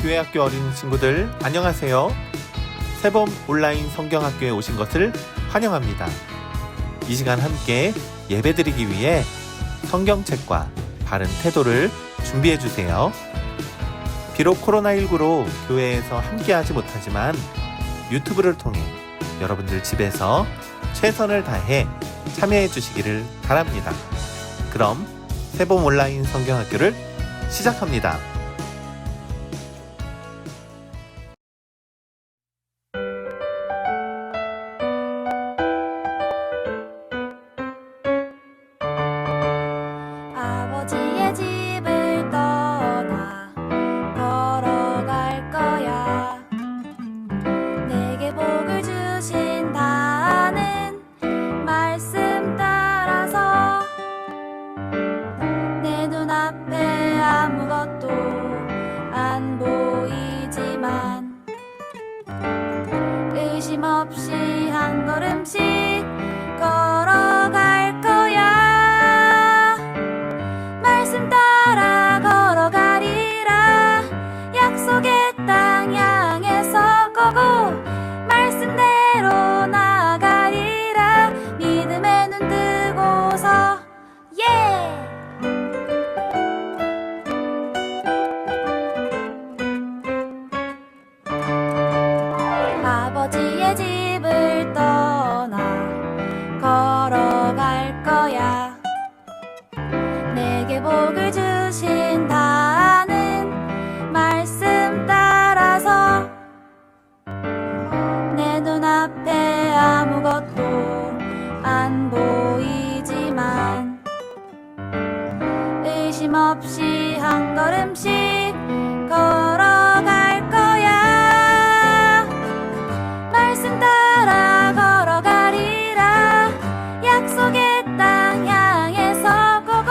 교회학교 어린이 친구들 안녕하세요. 새봄 온라인 성경학교에 오신 것을 환영합니다. 이 시간 함께 예배드리기 위해 성경책과 바른 태도를 준비해 주세요. 비록 코로나19로 교회에서 함께하지 못하지만 유튜브를 통해 여러분들 집에서 최선을 다해 참여해 주시기를 바랍니다. 그럼 새봄 온라인 성경학교를 시작합니다. 아버지의 집을 떠나 걸어갈 거야. 내게 복을 주신다는 말씀 따라서 내 눈앞에 아무것도 안 보이지만 의심 없이 한 걸음씩 걸어갈 거야. 말씀 따라 걸어가리라. 약속의 땅 향해서 고고 말씀대로 나가리라. 믿음에 눈 뜨고서 아버지의 집을 떠나 걸어갈 거야. 내게 복을 주신다는 말씀 따라서 내 눈앞에 아무것도 안 보이지만 의심 없이 한 걸음씩 걸어갈 거야. 말씀 따라 걸어가리라. 약속의 땅 향해서 고고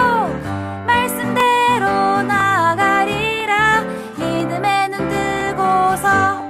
말씀대로 나가리라. 믿음에 눈 뜨고서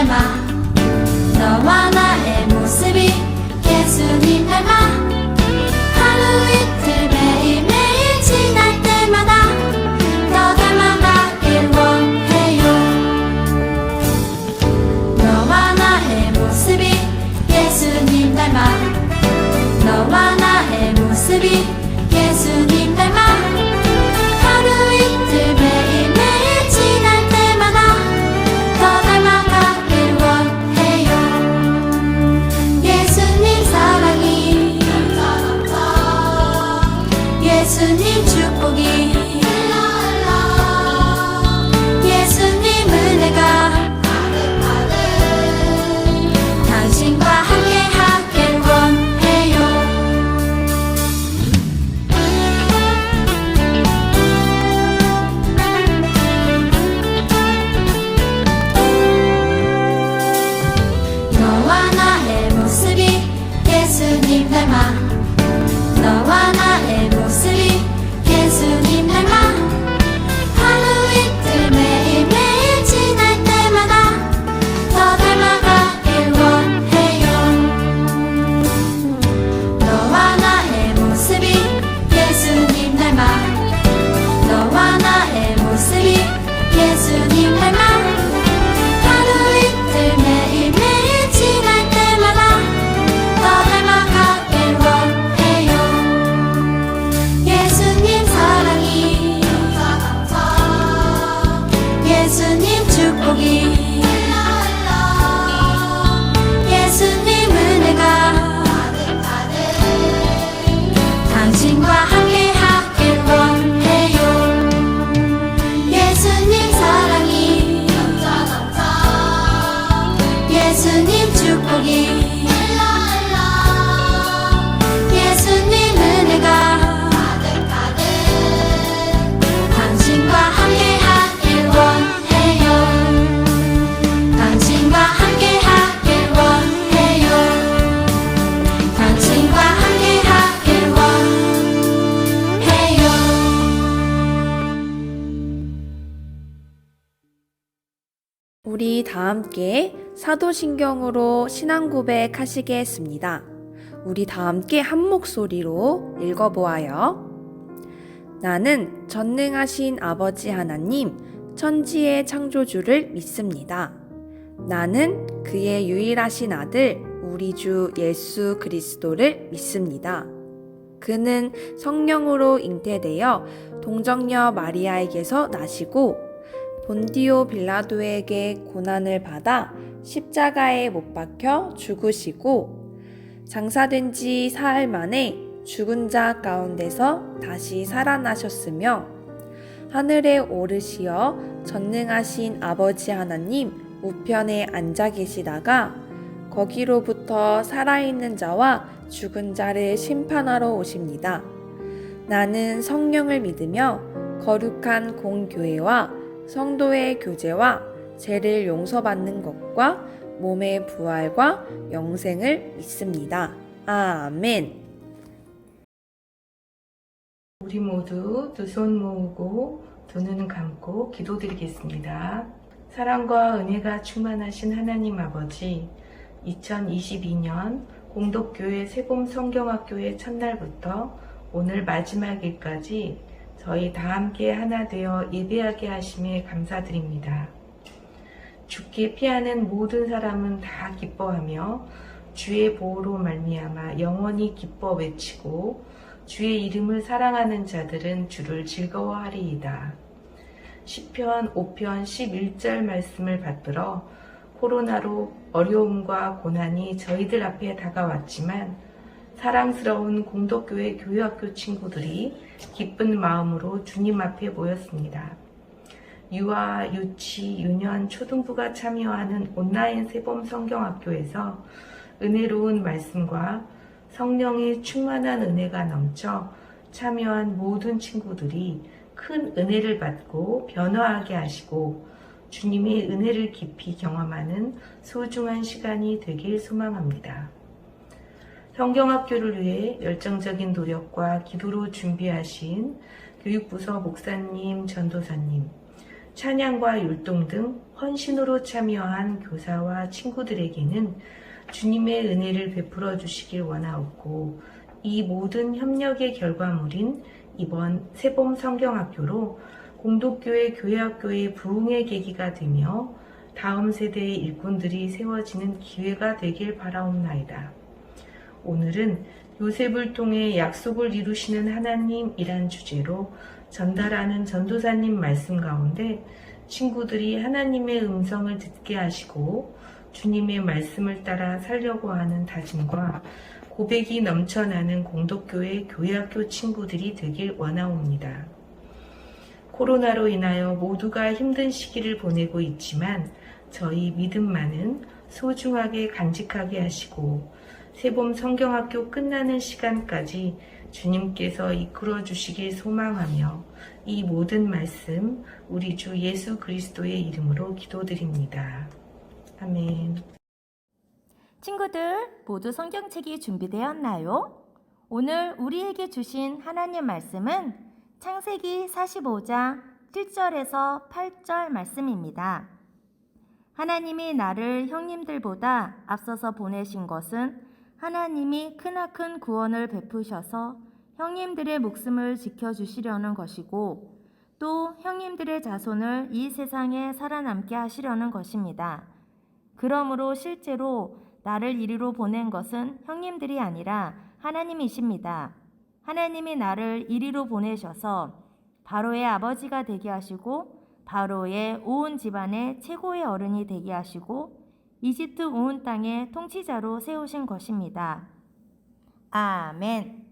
닮아 너와 나의 모습이 예수님 닮아 하루 이틀 매일매일 지날 때마다 더 닮아가길 원해요. 너와 나의 모습이 예수님 닮아 너와 나의 모습이 예수님 닮아 하루 이틀 매일매일 지날 때마다 더 닮아가길 원해요. 예수님 사랑이 예수님 축복이 예수님 은혜가 당신과 함께 하길 원해요. 너와 나의 모습이 예수님 닮아 너와 나의 모습이 예수님 닮아 하루 이틀 매일매일 지날 때마다 더 닮아가길 원해요. 너와 나의 모습이 예수님 닮아 너와 나의 모습이 예수님 닮아 하루 이틀 매일매일 지날 때마다 더 닮아가길 원해요. 예수님 사랑이 예수님 축복이 예수님 은혜가 당신과 함께 하길 원해요. 예수님 사랑이 예수님 축복이 예수님 은혜가 당신과 함께 하길 원해요. 당신과 함께 하길 원해요. 당신과 함께 하길 원해요. 우리 다 함께 사도신경으로 신앙 고백하시겠습니다. 우리 다 함께 한 목소리로 읽어보아요. 나는 전능하신 아버지 하나님, 천지의 창조주를 믿습니다. 나는 그의 유일하신 아들, 우리 주 예수 그리스도를 믿습니다. 그는 성령으로 잉태되어 동정녀 마리아에게서 나시고 본디오 빌라도에게 고난을 받아 십자가에 못 박혀 죽으시고 장사된 지 사흘 만에 죽은 자 가운데서 다시 살아나셨으며 하늘에 오르시어 전능하신 아버지 하나님 우편에 앉아 계시다가 거기로부터 살아있는 자와 죽은 자를 심판하러 오십니다. 나는 성령을 믿으며 거룩한 공교회와 성도의 교제와 죄를 용서받는 것과 몸의 부활과 영생을 믿습니다. 아멘. 우리 모두 두 손 모으고 두 눈 감고 기도드리겠습니다. 사랑과 은혜가 충만하신 하나님 아버지, 2022년 공덕교회 세봄 성경학교의 첫날부터 오늘 마지막 일까지 저희 다 함께 하나 되어 예배하게 하심에 감사드립니다. 주께 피하는 모든 사람은 다 기뻐하며 주의 보호로 말미암아 영원히 기뻐 외치고 주의 이름을 사랑하는 자들은 주를 즐거워하리이다. 시편 5편 11절 말씀을 받들어 코로나로 어려움과 고난이 저희들 앞에 다가왔지만 사랑스러운 공덕교회 교회학교 친구들이 기쁜 마음으로 주님 앞에 모였습니다. 유아, 유치, 유년, 초등부가 참여하는 온라인 세봄 성경학교에서 은혜로운 말씀과 성령의 충만한 은혜가 넘쳐 참여한 모든 친구들이 큰 은혜를 받고 변화하게 하시고 주님의 은혜를 깊이 경험하는 소중한 시간이 되길 소망합니다. 성경학교를 위해 열정적인 노력과 기도로 준비하신 교육부서 목사님, 전도사님, 찬양과 율동 등 헌신으로 참여한 교사와 친구들에게는 주님의 은혜를 베풀어 주시길 원하옵고, 이 모든 협력의 결과물인 이번 세봄 성경학교로 공동교회 교회학교의 부흥의 계기가 되며 다음 세대의 일꾼들이 세워지는 기회가 되길 바라옵나이다. 오늘은 요셉을 통해 약속을 이루시는 하나님이란 주제로 전달하는 전도사님 말씀 가운데 친구들이 하나님의 음성을 듣게 하시고 주님의 말씀을 따라 살려고 하는 다짐과 고백이 넘쳐나는 공동교회 교회학교 친구들이 되길 원하옵니다. 코로나로 인하여 모두가 힘든 시기를 보내고 있지만 저희 믿음만은 소중하게 간직하게 하시고 세봄 성경학교 끝나는 시간까지 주님께서 이끌어 주시길 소망하며 이 모든 말씀 우리 주 예수 그리스도의 이름으로 기도드립니다. 아멘. 친구들, 모두 성경책이 준비되었나요? 오늘 우리에게 주신 하나님 말씀은 창세기 45장 7절에서 8절 말씀입니다. 하나님이 나를 형님들보다 앞서서 보내신 것은 하나님이 크나큰 구원을 베푸셔서 형님들의 목숨을 지켜주시려는 것이고 또 형님들의 자손을 이 세상에 살아남게 하시려는 것입니다. 그러므로 실제로 나를 이리로 보낸 것은 형님들이 아니라 하나님이십니다. 하나님이 나를 이리로 보내셔서 바로의 아버지가 되게 하시고 바로의 온 집안의 최고의 어른이 되게 하시고 이집트 온 땅의 통치자로 세우신 것입니다. 아멘.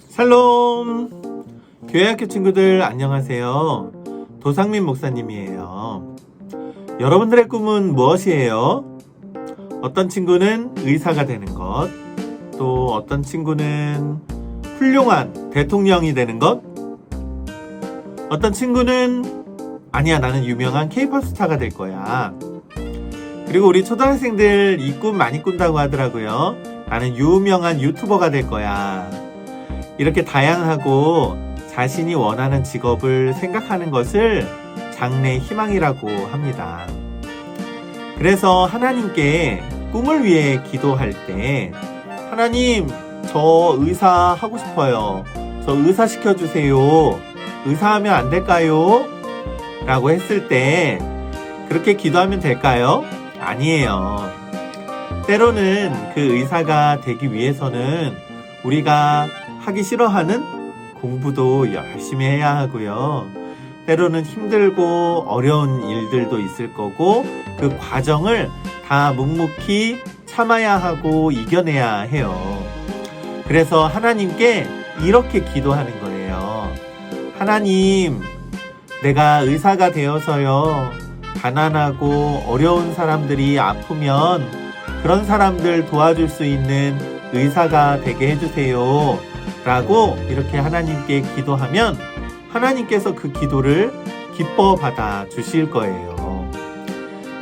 샬롬! 교회학교 친구들 안녕하세요. 도상민 목사님이에요. 여러분들의 꿈은 무엇이에요? 어떤 친구는 의사가 되는 것, 또 어떤 친구는 훌륭한 대통령이 되는 것, 어떤 친구는 아니야, 나는 유명한 K-pop 스타가 될 거야. 그리고 우리 초등학생들 이 꿈 많이 꾼다고 하더라고요. 나는 유명한 유튜버가 될 거야. 이렇게 다양하고 자신이 원하는 직업을 생각하는 것을 장래의 희망이라고 합니다. 그래서 하나님께 꿈을 위해 기도할 때 하나님, 저 의사 하고 싶어요. 저 의사 시켜주세요. 의사하면 안 될까요? 라고 했을 때 그렇게 기도하면 될까요? 아니에요. 때로는 그 의사가 되기 위해서는 우리가 하기 싫어하는 공부도 열심히 해야 하고요. 때로는 힘들고 어려운 일들도 있을 거고 그 과정을 다 묵묵히 참아야 하고 이겨내야 해요. 그래서 하나님께 이렇게 기도하는 거예요. 하나님, 내가 의사가 되어서요, 가난하고 어려운 사람들이 아프면 그런 사람들 도와줄 수 있는 의사가 되게 해주세요. 라고 이렇게 하나님께 기도하면 하나님께서 그 기도를 기뻐 받아 주실 거예요.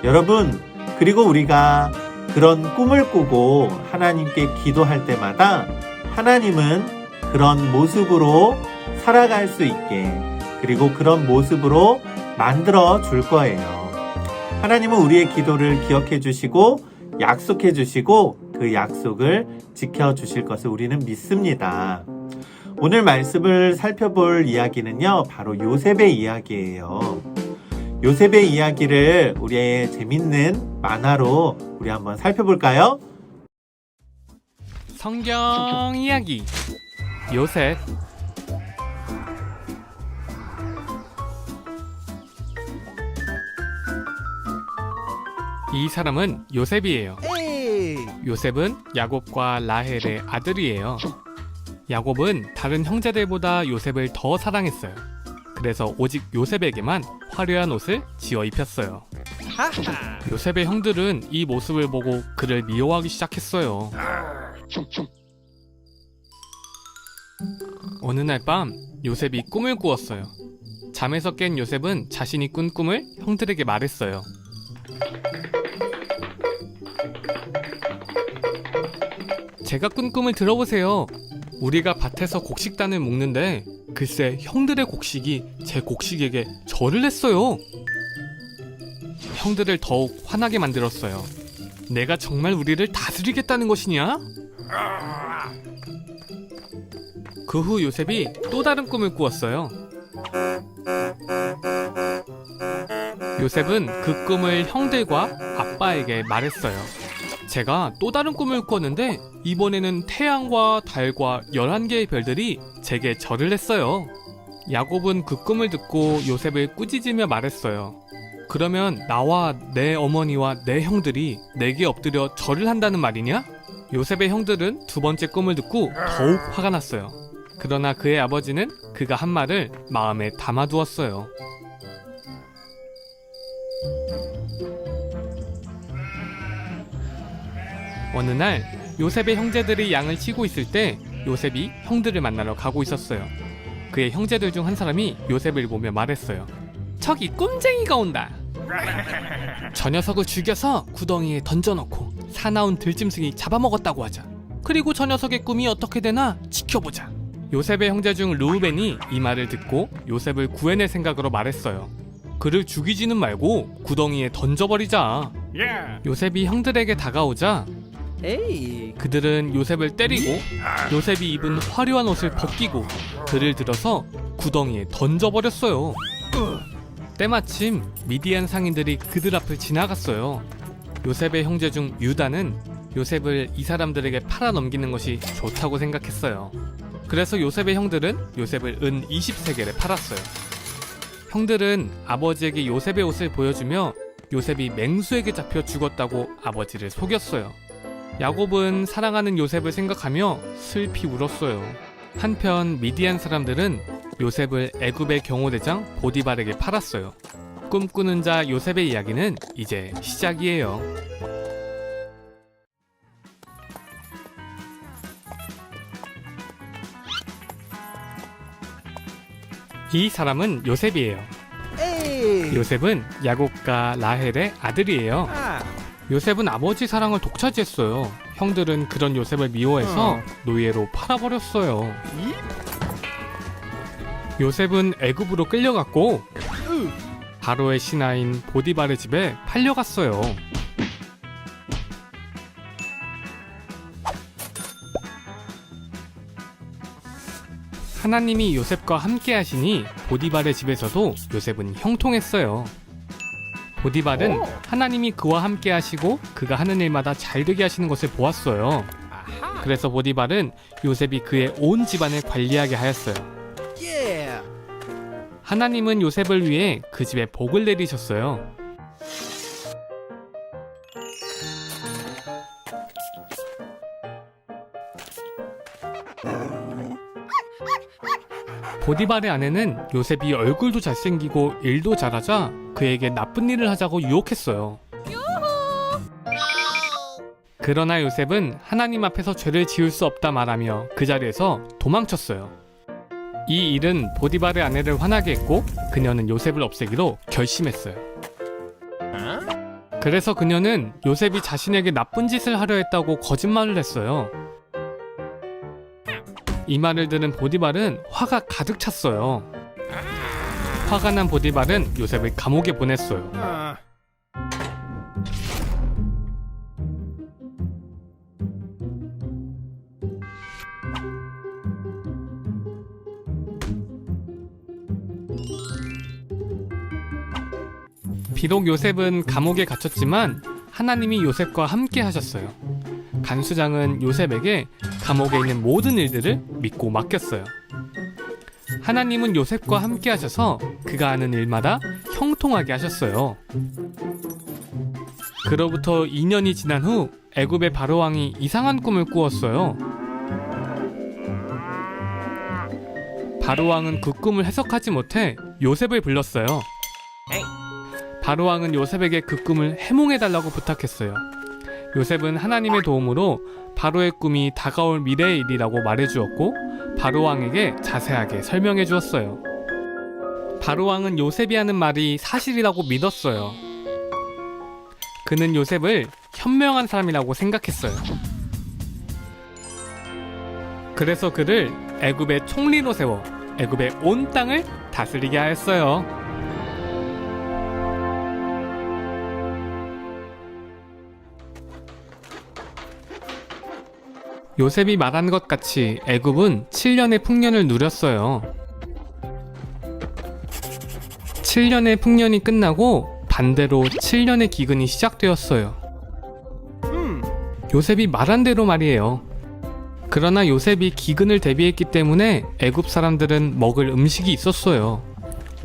여러분, 그리고 우리가 그런 꿈을 꾸고 하나님께 기도할 때마다 하나님은 그런 모습으로 살아갈 수 있게, 그리고 그런 모습으로 만들어 줄 거예요. 하나님은 우리의 기도를 기억해 주시고 약속해 주시고 그 약속을 지켜 주실 것을 우리는 믿습니다. 오늘 말씀을 살펴볼 이야기는요, 바로 요셉의 이야기예요. 요셉의 이야기를 우리의 재밌는 만화로 우리 한번 살펴볼까요? 성경 이야기 요셉. 이 사람은 요셉이에요. 요셉은 야곱과 라헬의 아들이에요. 야곱은 다른 형제들보다 요셉을 더 사랑했어요. 그래서 오직 요셉에게만 화려한 옷을 지어 입혔어요. 요셉의 형들은 이 모습을 보고 그를 미워하기 시작했어요. 어느 날 밤 요셉이 꿈을 꾸었어요. 잠에서 깬 요셉은 자신이 꾼 꿈을 형들에게 말했어요. 제가 꾼 꿈을 들어보세요. 우리가 밭에서 곡식단을 묶는데 글쎄 형들의 곡식이 제 곡식에게 절을 했어요. 형들을 더욱 화나게 만들었어요. 내가 정말 우리를 다스리겠다는 것이냐? 그 후 요셉이 또 다른 꿈을 꾸었어요. 요셉은 그 꿈을 형들과 아빠에게 말했어요. 제가 또 다른 꿈을 꿨는데 이번에는 태양과 달과 11개의 별들이 제게 절을 했어요. 야곱은 그 꿈을 듣고 요셉을 꾸짖으며 말했어요. 그러면 나와 내 어머니와 내 형들이 내게 엎드려 절을 한다는 말이냐? 요셉의 형들은 두 번째 꿈을 듣고 더욱 화가 났어요. 그러나 그의 아버지는 그가 한 말을 마음에 담아두었어요. 어느 날 요셉의 형제들이 양을 치고 있을 때 요셉이 형들을 만나러 가고 있었어요. 그의 형제들 중 한 사람이 요셉을 보며 말했어요. 저기 꼼쟁이가 온다. 저 녀석을 죽여서 구덩이에 던져놓고 사나운 들짐승이 잡아먹었다고 하자. 그리고 저 녀석의 꿈이 어떻게 되나 지켜보자. 요셉의 형제 중 르우벤이 이 말을 듣고 요셉을 구해낼 생각으로 말했어요. 그를 죽이지는 말고 구덩이에 던져버리자. 요셉이 형들에게 다가오자 그들은 요셉을 때리고 요셉이 입은 화려한 옷을 벗기고 그를 들어서 구덩이에 던져버렸어요. 때마침 미디안 상인들이 그들 앞을 지나갔어요. 요셉의 형제 중 유다는 요셉을 이 사람들에게 팔아 넘기는 것이 좋다고 생각했어요. 그래서 요셉의 형들은 요셉을 은 20세겔에 팔았어요. 형들은 아버지에게 요셉의 옷을 보여주며 요셉이 맹수에게 잡혀 죽었다고 아버지를 속였어요. 야곱은 사랑하는 요셉을 생각하며 슬피 울었어요. 한편 미디안 사람들은 요셉을 애굽의 경호대장 보디발에게 팔았어요. 꿈꾸는 자 요셉의 이야기는 이제 시작이에요. 이 사람은 요셉이에요. 요셉은 야곱과 라헬의 아들이에요. 요셉은 아버지 사랑을 독차지했어요. 형들은 그런 요셉을 미워해서 노예로 팔아버렸어요. 요셉은 애굽으로 끌려갔고 바로의 신하인 보디발의 집에 팔려갔어요. 하나님이 요셉과 함께 하시니 보디발의 집에서도 요셉은 형통했어요. 보디발은 하나님이 그와 함께 하시고 그가 하는 일마다 잘 되게 하시는 것을 보았어요. 그래서 보디발은 요셉이 그의 온 집안을 관리하게 하였어요. 하나님은 요셉을 위해 그 집에 복을 내리셨어요. 보디발의 아내는 요셉이 얼굴도 잘생기고 일도 잘하자 그에게 나쁜 일을 하자고 유혹했어요. 그러나 요셉은 하나님 앞에서 죄를 지을 수 없다 말하며 그 자리에서 도망쳤어요. 이 일은 보디발의 아내를 화나게 했고 그녀는 요셉을 없애기로 결심했어요. 그래서 그녀는 요셉이 자신에게 나쁜 짓을 하려 했다고 거짓말을 했어요. 이 말을 들은 보디발은 화가 가득 찼어요. 화가 난 보디발은 요셉을 감옥에 보냈어요. 비록 요셉은 감옥에 갇혔지만 하나님이 요셉과 함께 하셨어요. 간수장은 요셉에게 감옥에 있는 모든 일들을 믿고 맡겼어요. 하나님은 요셉과 함께 하셔서 그가 하는 일마다 형통하게 하셨어요. 그로부터 2년이 지난 후 애굽의 바로왕이 이상한 꿈을 꾸었어요. 바로왕은 그 꿈을 해석하지 못해 요셉을 불렀어요. 바로왕은 요셉에게 그 꿈을 해몽해달라고 부탁했어요. 요셉은 하나님의 도움으로 바로의 꿈이 다가올 미래의 일이라고 말해주었고 바로왕에게 자세하게 설명해 주었어요. 바로왕은 요셉이 하는 말이 사실이라고 믿었어요. 그는 요셉을 현명한 사람이라고 생각했어요. 그래서 그를 애굽의 총리로 세워 애굽의 온 땅을 다스리게 하였어요. 요셉이 말한 것 같이 애굽은 7년의 풍년을 누렸어요. 7년의 풍년이 끝나고 반대로 7년의 기근이 시작되었어요. 요셉이 말한 대로 말이에요. 그러나 요셉이 기근을 대비했기 때문에 애굽 사람들은 먹을 음식이 있었어요.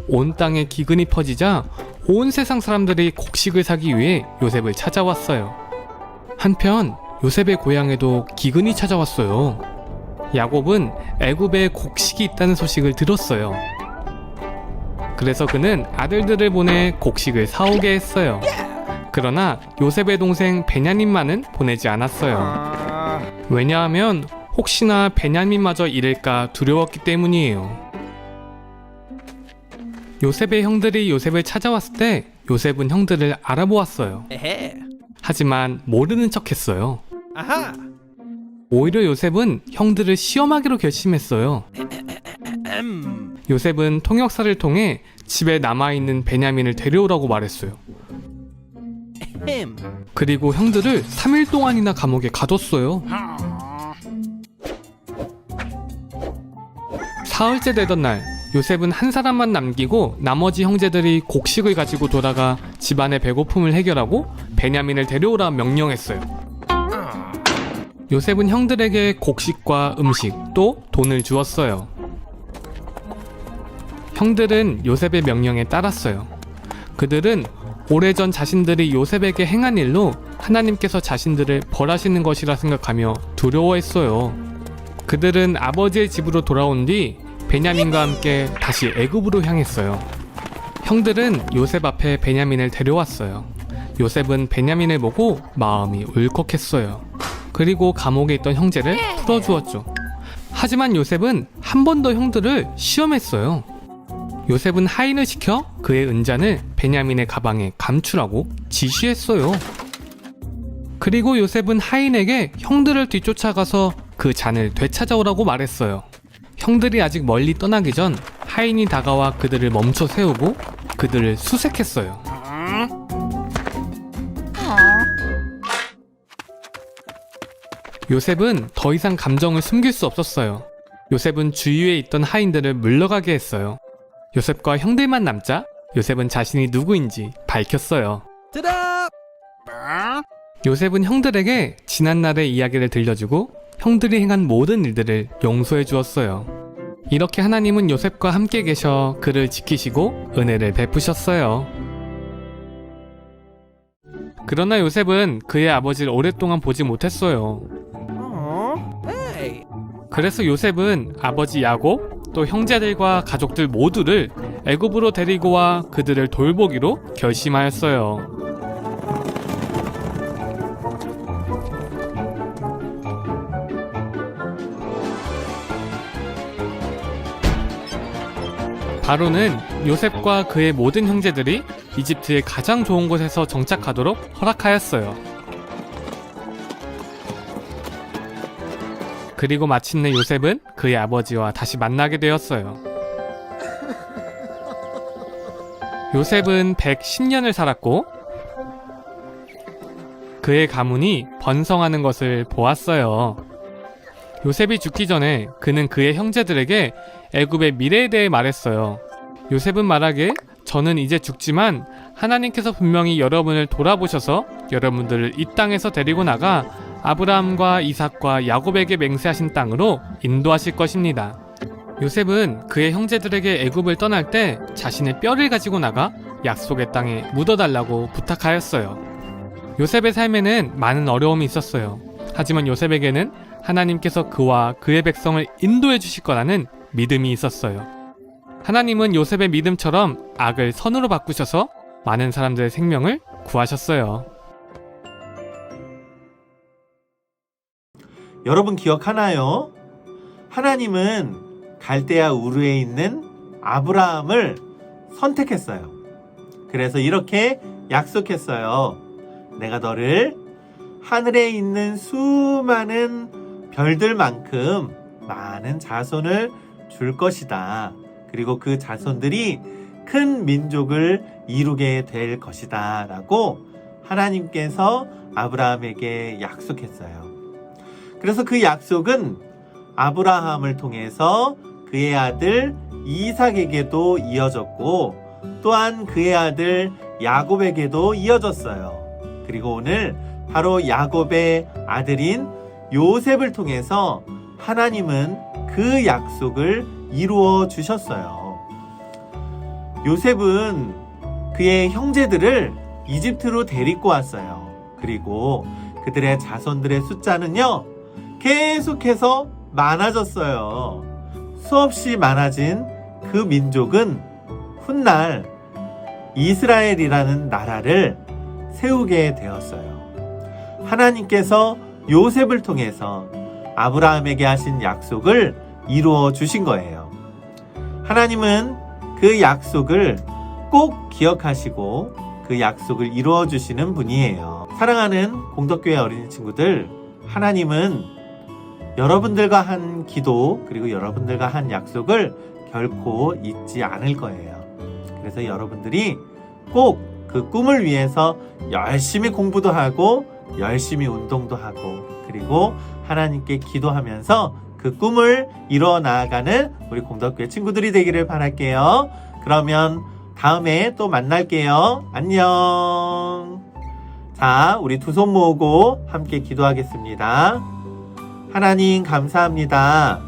온 땅에 기근이 퍼지자 온 세상 사람들이 곡식을 사기 위해 요셉을 찾아왔어요. 한편 요셉의 고향에도 기근이 찾아왔어요. 야곱은 애굽에 곡식이 있다는 소식을 들었어요. 그래서 그는 아들들을 보내 곡식을 사오게 했어요. 그러나 요셉의 동생 베냐민만은 보내지 않았어요. 왜냐하면 혹시나 베냐민마저 잃을까 두려웠기 때문이에요. 요셉의 형들이 요셉을 찾아왔을 때 요셉은 형들을 알아보았어요. 하지만 모르는 척했어요. 오히려 요셉은 형들을 시험하기로 결심했어요. 요셉은 통역사를 통해 집에 남아있는 베냐민을 데려오라고 말했어요. 그리고 형들을 3일 동안이나 감옥에 가뒀어요. 사흘째 되던 날, 요셉은 한 사람만 남기고 나머지 형제들이 곡식을 가지고 돌아가 집안의 배고픔을 해결하고 베냐민을 데려오라 명령했어요. 요셉은 형들에게 곡식과 음식 또 돈을 주었어요. 형들은 요셉의 명령에 따랐어요. 그들은 오래전 자신들이 요셉에게 행한 일로 하나님께서 자신들을 벌하시는 것이라 생각하며 두려워했어요. 그들은 아버지의 집으로 돌아온 뒤 베냐민과 함께 다시 애굽으로 향했어요. 형들은 요셉 앞에 베냐민을 데려왔어요. 요셉은 베냐민을 보고 마음이 울컥했어요. 그리고 감옥에 있던 형제를 풀어주었죠. 하지만 요셉은 한 번 더 형들을 시험했어요. 요셉은 하인을 시켜 그의 은잔을 베냐민의 가방에 감추라고 지시했어요. 그리고 요셉은 하인에게 형들을 뒤쫓아가서 그 잔을 되찾아오라고 말했어요. 형들이 아직 멀리 떠나기 전 하인이 다가와 그들을 멈춰 세우고 그들을 수색했어요. 요셉은 더 이상 감정을 숨길 수 없었어요. 요셉은 주위에 있던 하인들을 물러가게 했어요. 요셉과 형들만 남자 요셉은 자신이 누구인지 밝혔어요. 요셉은 형들에게 지난날의 이야기를 들려주고 형들이 행한 모든 일들을 용서해 주었어요. 이렇게 하나님은 요셉과 함께 계셔 그를 지키시고 은혜를 베푸셨어요. 그러나 요셉은 그의 아버지를 오랫동안 보지 못했어요. 그래서 요셉은 아버지 야곱 또 형제들과 가족들 모두를 애굽으로 데리고 와 그들을 돌보기로 결심하였어요. 바로는 요셉과 그의 모든 형제들이 이집트의 가장 좋은 곳에서 정착하도록 허락하였어요. 그리고 마침내 요셉은 그의 아버지와 다시 만나게 되었어요. 요셉은 110년을 살았고 그의 가문이 번성하는 것을 보았어요. 요셉이 죽기 전에 그는 그의 형제들에게 애굽의 미래에 대해 말했어요. 요셉은 말하길 저는 이제 죽지만 하나님께서 분명히 여러분을 돌아보셔서 여러분들을 이 땅에서 데리고 나가 아브라함과 이삭과 야곱에게 맹세하신 땅으로 인도하실 것입니다. 요셉은 그의 형제들에게 애굽을 떠날 때 자신의 뼈를 가지고 나가 약속의 땅에 묻어달라고 부탁하였어요. 요셉의 삶에는 많은 어려움이 있었어요. 하지만 요셉에게는 하나님께서 그와 그의 백성을 인도해 주실 거라는 믿음이 있었어요. 하나님은 요셉의 믿음처럼 악을 선으로 바꾸셔서 많은 사람들의 생명을 구하셨어요. 여러분 기억하나요? 하나님은 갈대아 우르에 있는 아브라함을 선택했어요. 그래서 이렇게 약속했어요. 내가 너를 하늘에 있는 수많은 별들만큼 많은 자손을 줄 것이다. 그리고 그 자손들이 큰 민족을 이루게 될 것이다. 라고 하나님께서 아브라함에게 약속했어요. 그래서 그 약속은 아브라함을 통해서 그의 아들 이삭에게도 이어졌고 또한 그의 아들 야곱에게도 이어졌어요. 그리고 오늘 바로 야곱의 아들인 요셉을 통해서 하나님은 그 약속을 이루어 주셨어요. 요셉은 그의 형제들을 이집트로 데리고 왔어요. 그리고 그들의 자손들의 숫자는요, 계속해서 많아졌어요. 수없이 많아진 그 민족은 훗날 이스라엘이라는 나라를 세우게 되었어요. 하나님께서 요셉을 통해서 아브라함에게 하신 약속을 이루어 주신 거예요. 하나님은 그 약속을 꼭 기억하시고 그 약속을 이루어 주시는 분이에요. 사랑하는 공덕교회 어린이 친구들, 하나님은 여러분들과 한 기도 그리고 여러분들과 한 약속을 결코 잊지 않을 거예요. 그래서 여러분들이 꼭 그 꿈을 위해서 열심히 공부도 하고 열심히 운동도 하고 그리고 하나님께 기도하면서 그 꿈을 이루어 나아가는 우리 공덕교회 친구들이 되기를 바랄게요. 그러면 다음에 또 만날게요. 안녕. 자, 우리 두 손 모으고 함께 기도하겠습니다. 하나님 감사합니다.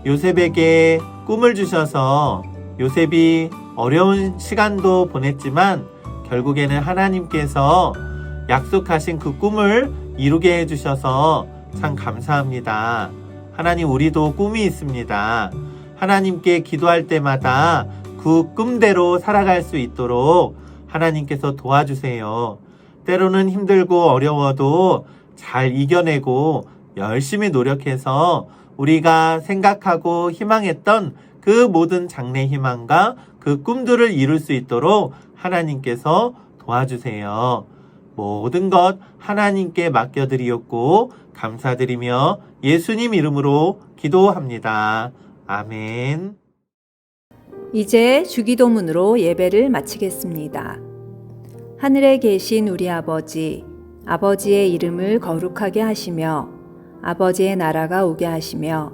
요셉에게 꿈을 주셔서 요셉이 어려운 시간도 보냈지만 결국에는 하나님께서 약속하신 그 꿈을 이루게 해주셔서 참 감사합니다. 하나님, 우리도 꿈이 있습니다. 하나님께 기도할 때마다 그 꿈대로 살아갈 수 있도록 하나님께서 도와주세요. 때로는 힘들고 어려워도 잘 이겨내고 열심히 노력해서 우리가 생각하고 희망했던 그 모든 장래 희망과 그 꿈들을 이룰 수 있도록 하나님께서 도와주세요. 모든 것 하나님께 맡겨드리었고 감사드리며 예수님 이름으로 기도합니다. 아멘. 이제 주기도문으로 예배를 마치겠습니다. 하늘에 계신 우리 아버지, 아버지의 이름을 거룩하게 하시며 아버지의 나라가 오게 하시며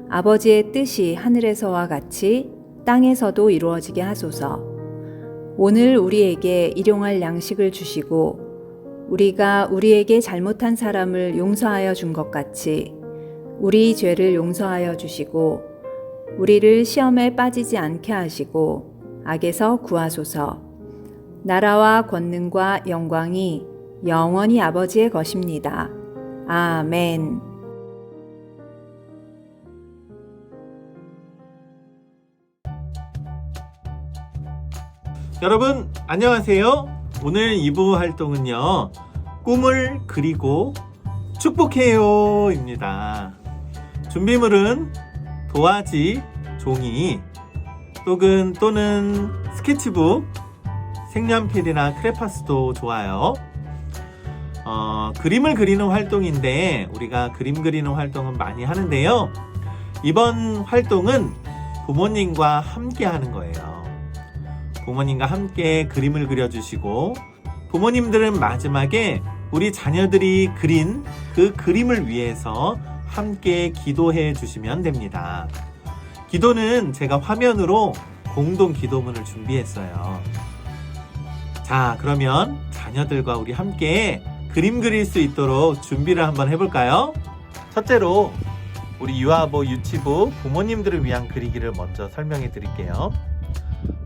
아버지의 뜻이 하늘에서와 같이 땅에서도 이루어지게 하소서. 오늘 우리에게 일용할 양식을 주시고 우리가 우리에게 잘못한 사람을 용서하여 준 것 같이 우리 죄를 용서하여 주시고 우리를 시험에 빠지지 않게 하시고 악에서 구하소서. 나라와 권능과 영광이 영원히 아버지의 것입니다. 아멘. 여러분 안녕하세요. 오늘 2부 활동은요, 꿈을 그리고 축복해요 입니다. 준비물은 도화지, 종이, 또는 스케치북, 색연필이나 크레파스도 좋아요. 그림을 그리는 활동인데 우리가 그림 그리는 활동은 많이 하는데요. 이번 활동은 부모님과 함께 하는 거예요. 부모님과 함께 그림을 그려주시고 부모님들은 마지막에 우리 자녀들이 그린 그 그림을 위해서 함께 기도해 주시면 됩니다. 기도는 제가 화면으로 공동 기도문을 준비했어요. 자, 그러면 자녀들과 우리 함께 그림 그릴 수 있도록 준비를 한번 해볼까요? 첫째로 우리 유아보 유치부 부모님들을 위한 그리기를 먼저 설명해 드릴게요.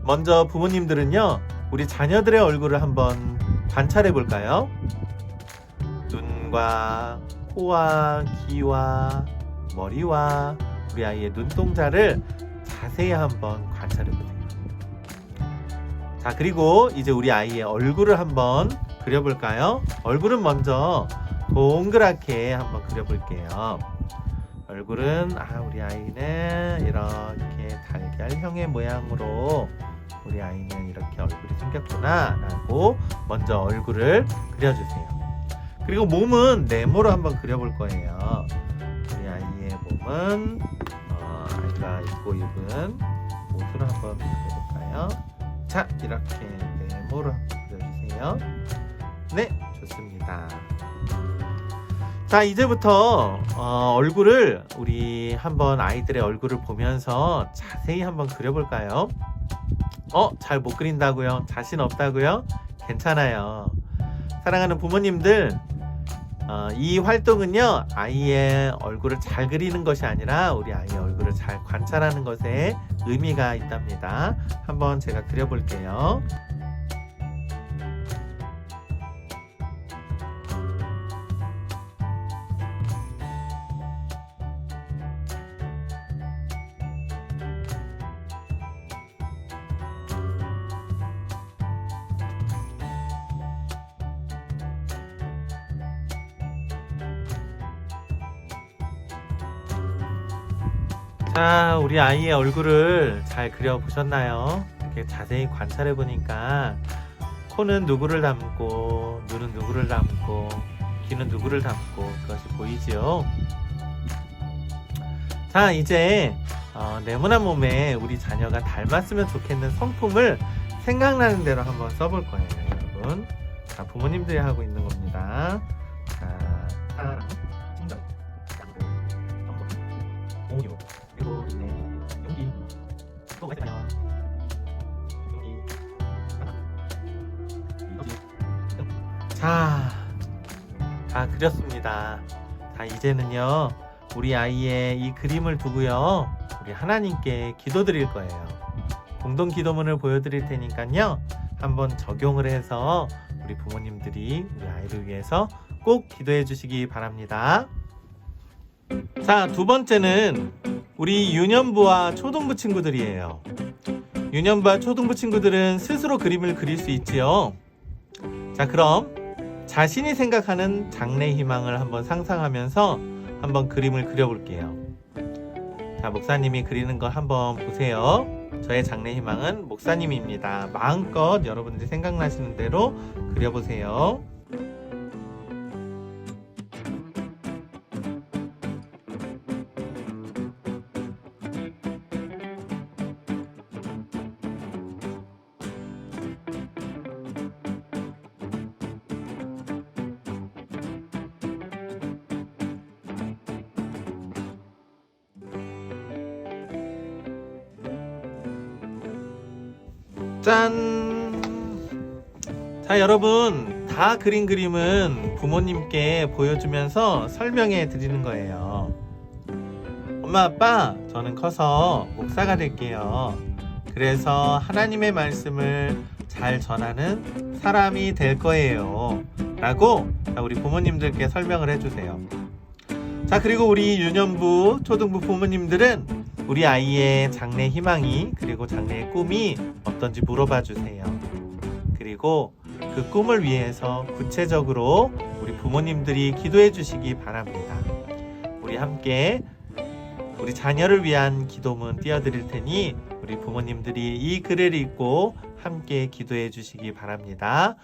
먼저 부모님들은요, 우리 자녀들의 얼굴을 한번 관찰해 볼까요? 눈과 코와 귀와 머리와 우리 아이의 눈동자를 자세히 한번 관찰해 보세요. 자, 그리고 이제 우리 아이의 얼굴을 한번 그려볼까요? 얼굴은 먼저 동그랗게 한번 그려볼게요. 얼굴은 우리 아이는 이렇게 달걀형의 모양으로 우리 아이는 이렇게 얼굴이 생겼구나 라고 먼저 얼굴을 그려주세요. 그리고 몸은 네모로 한번 그려볼 거예요. 우리 아이의 몸은 아이가 입고 입은 옷으로 한번 그려볼까요? 자, 이렇게 네모로 한번 그려주세요. 네, 좋습니다. 자, 이제부터 얼굴을 우리 한번 아이들의 얼굴을 보면서 자세히 한번 그려볼까요? 잘 못 그린다고요? 자신 없다고요? 괜찮아요. 사랑하는 부모님들, 이 활동은요, 아이의 얼굴을 잘 그리는 것이 아니라 우리 아이의 얼굴을 잘 관찰하는 것에 의미가 있답니다. 한번 제가 그려볼게요. 자, 우리 아이의 얼굴을 잘 그려보셨나요? 이렇게 자세히 관찰해 보니까 코는 누구를 닮고, 눈은 누구를 닮고, 귀는 누구를 닮고, 그것이 보이지요? 자, 이제 네모난 몸에 우리 자녀가 닮았으면 좋겠는 성품을 생각나는 대로 한번 써볼 거예요, 여러분. 자, 부모님들이 하고 있는 겁니다. 자, 사랑, 친절, 양보, 정도, 공유, 그리고 용기, 또 있잖아요. 자, 다 그렸습니다. 자, 이제는요, 우리 아이의 이 그림을 두고요, 우리 하나님께 기도드릴 거예요. 공동 기도문을 보여드릴 테니까요, 한번 적용을 해서 우리 부모님들이 우리 아이를 위해서 꼭 기도해 주시기 바랍니다. 자, 두 번째는 우리 유년부와 초등부 친구들이에요. 유년부와 초등부 친구들은 스스로 그림을 그릴 수 있지요. 자, 그럼 자신이 생각하는 장래 희망을 한번 상상하면서 한번 그림을 그려볼게요. 자, 목사님이 그리는 걸 한번 보세요. 저의 장래 희망은 목사님입니다. 마음껏 여러분들이 생각나시는 대로 그려보세요. 짠! 자, 여러분, 다 그린 그림은 부모님께 보여주면서 설명해 드리는 거예요. 엄마, 아빠, 저는 커서 목사가 될게요. 그래서 하나님의 말씀을 잘 전하는 사람이 될 거예요. 라고 우리 부모님들께 설명을 해주세요. 자, 그리고 우리 유년부, 초등부 부모님들은 우리 아이의 장래 희망이, 그리고 장래의 꿈이 어떤지 물어봐 주세요. 그리고 그 꿈을 위해서 구체적으로 우리 부모님들이 기도해 주시기 바랍니다. 우리 함께 우리 자녀를 위한 기도문 띄워드릴 테니 우리 부모님들이 이 글을 읽고 함께 기도해 주시기 바랍니다.